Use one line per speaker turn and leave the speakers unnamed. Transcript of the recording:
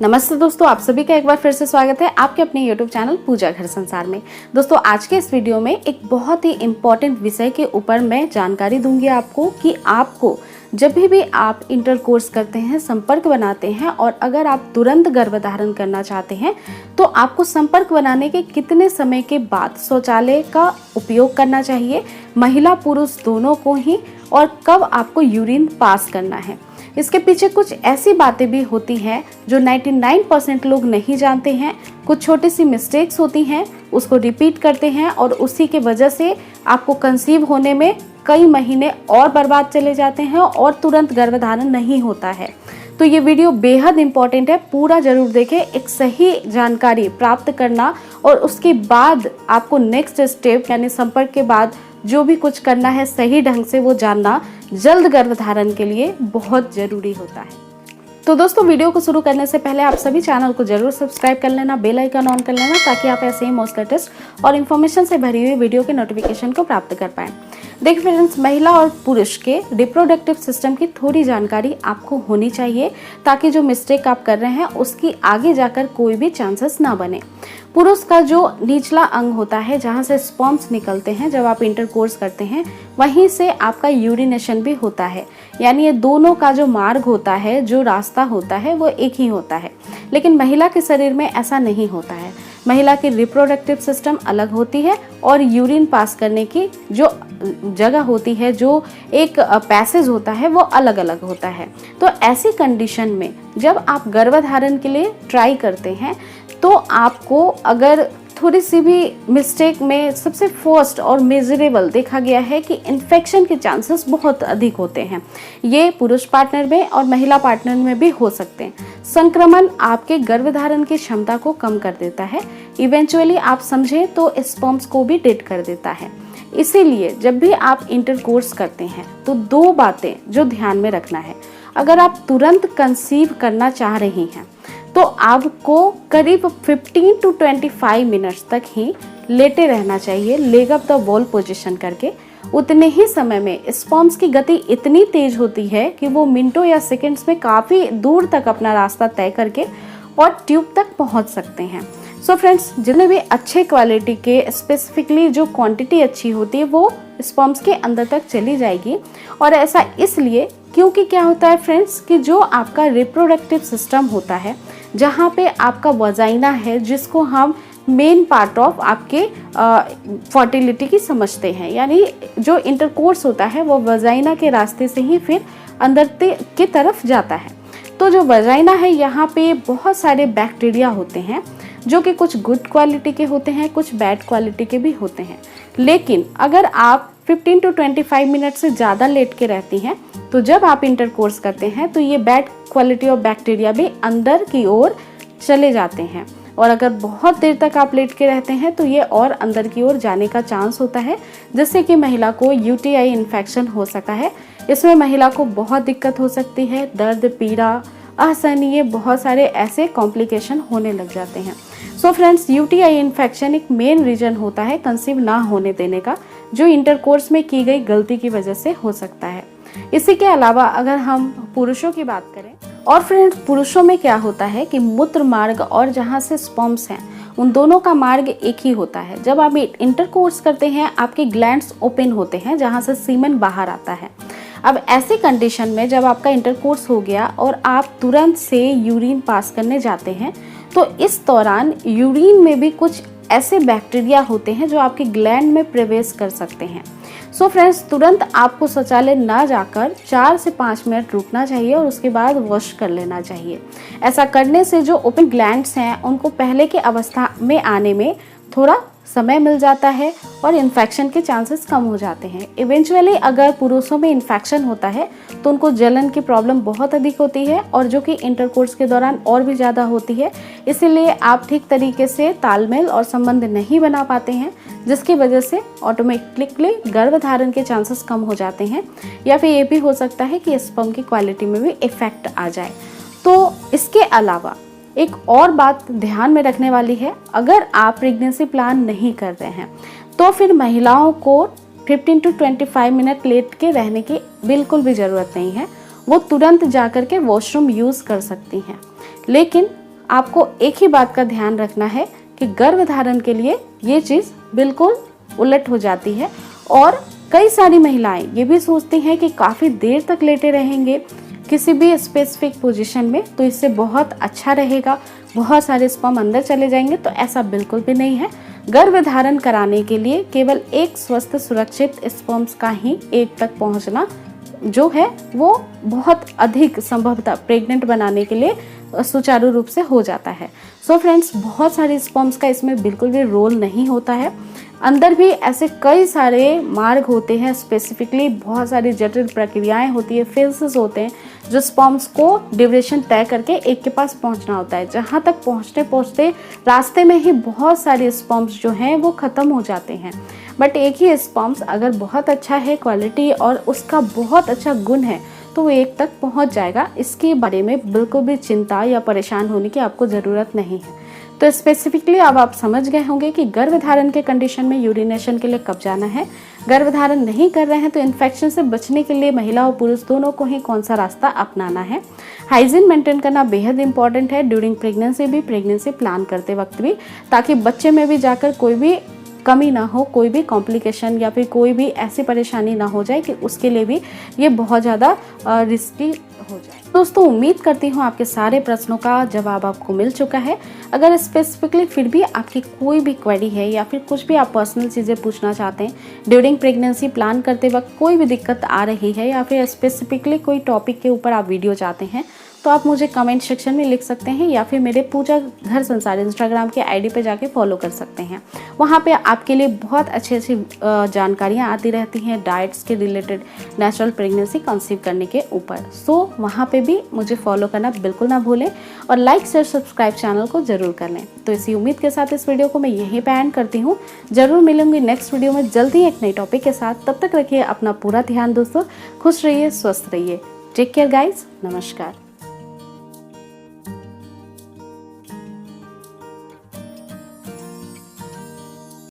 नमस्ते दोस्तों, आप सभी का एक बार फिर से स्वागत है आपके अपने YouTube चैनल पूजा घर संसार में। दोस्तों, आज के इस वीडियो में एक बहुत ही इम्पॉर्टेंट विषय के ऊपर मैं जानकारी दूंगी आपको कि आपको जब भी आप इंटरकोर्स करते हैं, संपर्क बनाते हैं और अगर आप तुरंत गर्भधारण करना चाहते हैं तो आपको संपर्क बनाने के कितने समय के बाद शौचालय का उपयोग करना चाहिए, महिला पुरुष दोनों को ही, और कब आपको यूरिन पास करना है। इसके पीछे कुछ ऐसी बातें भी होती हैं जो 99% लोग नहीं जानते हैं। कुछ छोटी सी मिस्टेक्स होती हैं, उसको रिपीट करते हैं और उसी के वजह से आपको कंसीव होने में कई महीने और बर्बाद चले जाते हैं और तुरंत गर्भधारण नहीं होता है। तो ये वीडियो बेहद इम्पॉर्टेंट है, पूरा जरूर देखें। एक सही जानकारी प्राप्त करना और उसके बाद आपको नेक्स्ट स्टेप यानी संपर्क के बाद जो भी कुछ करना है सही ढंग से वो जानना जल्द गर्भधारण के लिए बहुत ज़रूरी होता है। तो दोस्तों, वीडियो को शुरू करने से पहले आप सभी चैनल को जरूर सब्सक्राइब कर लेना, बेल आइकन ऑन कर लेना ताकि आप ऐसे ही मोस्ट लेटेस्ट और इन्फॉर्मेशन से भरी हुई वीडियो के नोटिफिकेशन को प्राप्त कर पाएँ। देखिए फ्रेंड्स, महिला और पुरुष के रिप्रोडक्टिव सिस्टम की थोड़ी जानकारी आपको होनी चाहिए ताकि जो मिस्टेक आप कर रहे हैं उसकी आगे जाकर कोई भी चांसेस ना बने। पुरुष का जो निचला अंग होता है जहाँ से स्पर्म्स निकलते हैं जब आप इंटरकोर्स करते हैं, वहीं से आपका यूरिनेशन भी होता है। यानी ये दोनों का जो मार्ग होता है, जो रास्ता होता है, वो एक ही होता है। लेकिन महिला के शरीर में ऐसा नहीं होता है। महिला की रिप्रोडक्टिव सिस्टम अलग होती है और यूरिन पास करने की जो जगह होती है, जो एक पैसेज होता है, वो अलग अलग होता है। तो ऐसी कंडीशन में जब आप गर्भधारण के लिए ट्राई करते हैं तो आपको अगर थोड़ी सी भी मिस्टेक में सबसे फर्स्ट और मेजरेबल देखा गया है कि इन्फेक्शन के चांसेस बहुत अधिक होते हैं। ये पुरुष पार्टनर में और महिला पार्टनर में भी हो सकते हैं। संक्रमण आपके गर्भधारण की क्षमता को कम कर देता है। इवेंचुअली आप समझें तो स्पर्म्स को भी डेड कर देता है। इसीलिए जब भी आप इंटरकोर्स करते हैं तो दो बातें जो ध्यान में रखना है। अगर आप तुरंत कंसीव करना चाह रही हैं तो आपको करीब 15 to 25 मिनट्स तक ही लेटे रहना चाहिए, leg up the wall position करके। उतने ही समय में स्पर्म्स की गति इतनी तेज होती है कि वो मिनटों या सेकंड्स में काफ़ी दूर तक अपना रास्ता तय करके और ट्यूब तक पहुंच सकते हैं। सो फ्रेंड्स, जितने भी अच्छे क्वालिटी के, स्पेसिफिकली जो क्वांटिटी अच्छी होती है, वो स्पर्म्स के अंदर तक चली जाएगी। और ऐसा इसलिए क्योंकि क्या होता है फ्रेंड्स कि जो आपका रिप्रोडक्टिव सिस्टम होता है, जहाँ पे आपका वजाइना है, जिसको हम मेन पार्ट ऑफ आपके फर्टिलिटी की समझते हैं, यानी जो इंटरकोर्स होता है वो वजाइना के रास्ते से ही फिर अंदर की तरफ जाता है। तो जो वजाइना है, यहाँ पे बहुत सारे बैक्टीरिया होते हैं जो कि कुछ गुड क्वालिटी के होते हैं, कुछ बैड क्वालिटी के भी होते हैं। लेकिन अगर आप 15 to 25 मिनट से ज़्यादा लेट के रहती हैं तो जब आप इंटरकोर्स करते हैं तो ये बैड क्वालिटी ऑफ बैक्टीरिया भी अंदर की ओर चले जाते हैं। और अगर बहुत देर तक आप लेट के रहते हैं तो ये और अंदर की ओर जाने का चांस होता है, जिससे कि महिला को यूटीआई इन्फेक्शन हो सकता है। इसमें महिला को बहुत दिक्कत हो सकती है, दर्द, पीड़ा, असहनीय, बहुत सारे ऐसे कॉम्प्लिकेशन होने लग जाते हैं। सो फ्रेंड्स, यूटीआई इन्फेक्शन एक मेन रीजन होता है कंसीव ना होने देने का, जो इंटरकोर्स में की गई गलती की वजह से हो सकता है। इसी के अलावा अगर हम पुरुषों की बात करें, और फ्रेंड्स पुरुषों में क्या होता है कि मूत्र मार्ग और जहाँ से स्पर्म्स हैं उन दोनों का मार्ग एक ही होता है। जब आप इंटरकोर्स करते हैं आपके ग्लैंड्स ओपन होते हैं जहाँ से सीमेन बाहर आता है। अब ऐसी कंडीशन में जब आपका इंटरकोर्स हो गया और आप तुरंत से यूरिन पास करने जाते हैं तो इस दौरान यूरिन में भी कुछ ऐसे बैक्टीरिया होते हैं जो आपके ग्लैंड में प्रवेश कर सकते हैं। सो फ्रेंड्स, तुरंत आपको शौचालय ना जाकर 4 से 5 मिनट रुकना चाहिए और उसके बाद वॉश कर लेना चाहिए। ऐसा करने से जो ओपन ग्लैंड्स हैं उनको पहले की अवस्था में आने में थोड़ा समय मिल जाता है और इन्फेक्शन के चांसेस कम हो जाते हैं। इवेंचुअली अगर पुरुषों में इन्फेक्शन होता है तो उनको जलन की प्रॉब्लम बहुत अधिक होती है और जो कि इंटरकोर्स के दौरान और भी ज़्यादा होती है। इसीलिए आप ठीक तरीके से तालमेल और संबंध नहीं बना पाते हैं, जिसकी वजह से ऑटोमेटिकली गर्भधारण के चांसेस कम हो जाते हैं, या फिर ये भी हो सकता है कि स्पर्म की क्वालिटी में भी इफेक्ट आ जाए। तो इसके अलावा एक और बात ध्यान में रखने वाली है, अगर आप प्रेगनेंसी प्लान नहीं कर रहे हैं तो फिर महिलाओं को 15 to 25 मिनट लेट के रहने की बिल्कुल भी ज़रूरत नहीं है। वो तुरंत जाकर के वॉशरूम यूज़ कर सकती हैं। लेकिन आपको एक ही बात का ध्यान रखना है कि गर्भधारण के लिए ये चीज़ बिल्कुल उलट हो जाती है। और कई सारी महिलाएं ये भी सोचती हैं कि काफ़ी देर तक लेटे रहेंगे किसी भी स्पेसिफिक पोजीशन में तो इससे बहुत अच्छा रहेगा, बहुत सारे स्पर्म अंदर चले जाएंगे। तो ऐसा बिल्कुल भी नहीं है। गर्भधारण कराने के लिए केवल एक स्वस्थ सुरक्षित स्पर्म्स का ही एग तक पहुंचना जो है वो बहुत अधिक संभवतः प्रेग्नेंट बनाने के लिए सुचारू रूप से हो जाता है। सो फ्रेंड्स, बहुत सारे स्पर्म्स का इसमें बिल्कुल भी रोल नहीं होता है। अंदर भी ऐसे कई सारे मार्ग होते हैं, स्पेसिफिकली बहुत सारी जटिल प्रक्रियाएं होती है, फेजेस होते हैं जो स्पर्म्स को ड्यूरेशन तय करके एक के पास पहुंचना होता है, जहां तक पहुंचते पहुंचते रास्ते में ही बहुत सारे स्पर्म्स जो हैं वो ख़त्म हो जाते हैं। बट एक ही स्पर्म्स अगर बहुत अच्छा है क्वालिटी और उसका बहुत अच्छा गुण है तो वो एक तक पहुंच जाएगा। इसके बारे में बिल्कुल भी चिंता या परेशान होने की आपको ज़रूरत नहीं है। तो स्पेसिफिकली अब आप समझ गए होंगे कि गर्भधारण के कंडीशन में यूरिनेशन के लिए कब जाना है। गर्भधारण नहीं कर रहे हैं तो इन्फेक्शन से बचने के लिए महिला और पुरुष दोनों को ही कौन सा रास्ता अपनाना है। हाइजीन मेंटेन करना बेहद इंपॉर्टेंट है ड्यूरिंग प्रेगनेंसी भी, प्रेगनेंसी प्लान करते वक्त भी, ताकि बच्चे में भी जाकर कोई भी कमी ना हो, कोई भी कॉम्प्लिकेशन या फिर कोई भी ऐसी परेशानी ना हो जाए कि उसके लिए भी ये बहुत ज़्यादा रिस्की हो जाए। दोस्तों, उम्मीद करती हूँ आपके सारे प्रश्नों का जवाब आपको मिल चुका है। अगर स्पेसिफिकली फिर भी आपकी कोई भी क्वेरी है या फिर कुछ भी आप पर्सनल चीज़ें पूछना चाहते हैं, ड्यूरिंग प्रेगनेंसी प्लान करते वक्त कोई भी दिक्कत आ रही है या फिर स्पेसिफिकली कोई टॉपिक के ऊपर आप वीडियो चाहते हैं, तो आप मुझे कमेंट सेक्शन में लिख सकते हैं या फिर मेरे पूजा घर संसार इंस्टाग्राम के आईडी पे जाके फॉलो कर सकते हैं। वहाँ पे आपके लिए बहुत अच्छी अच्छी जानकारियाँ आती रहती हैं डाइट्स के रिलेटेड, नेचुरल प्रेगनेंसी कंसीव करने के ऊपर। सो वहाँ पे भी मुझे फॉलो करना बिल्कुल ना भूलें और लाइक शेयर सब्सक्राइब चैनल को ज़रूर कर लें। तो इसी उम्मीद के साथ इस वीडियो को मैं यहीं पे एंड करती हूँ। ज़रूर मिलूंगी नेक्स्ट वीडियो में जल्दी एक नई टॉपिक के साथ। तब तक रखिए अपना पूरा ध्यान दोस्तों, खुश रहिए, स्वस्थ रहिए। टेक केयर गाइज, नमस्कार।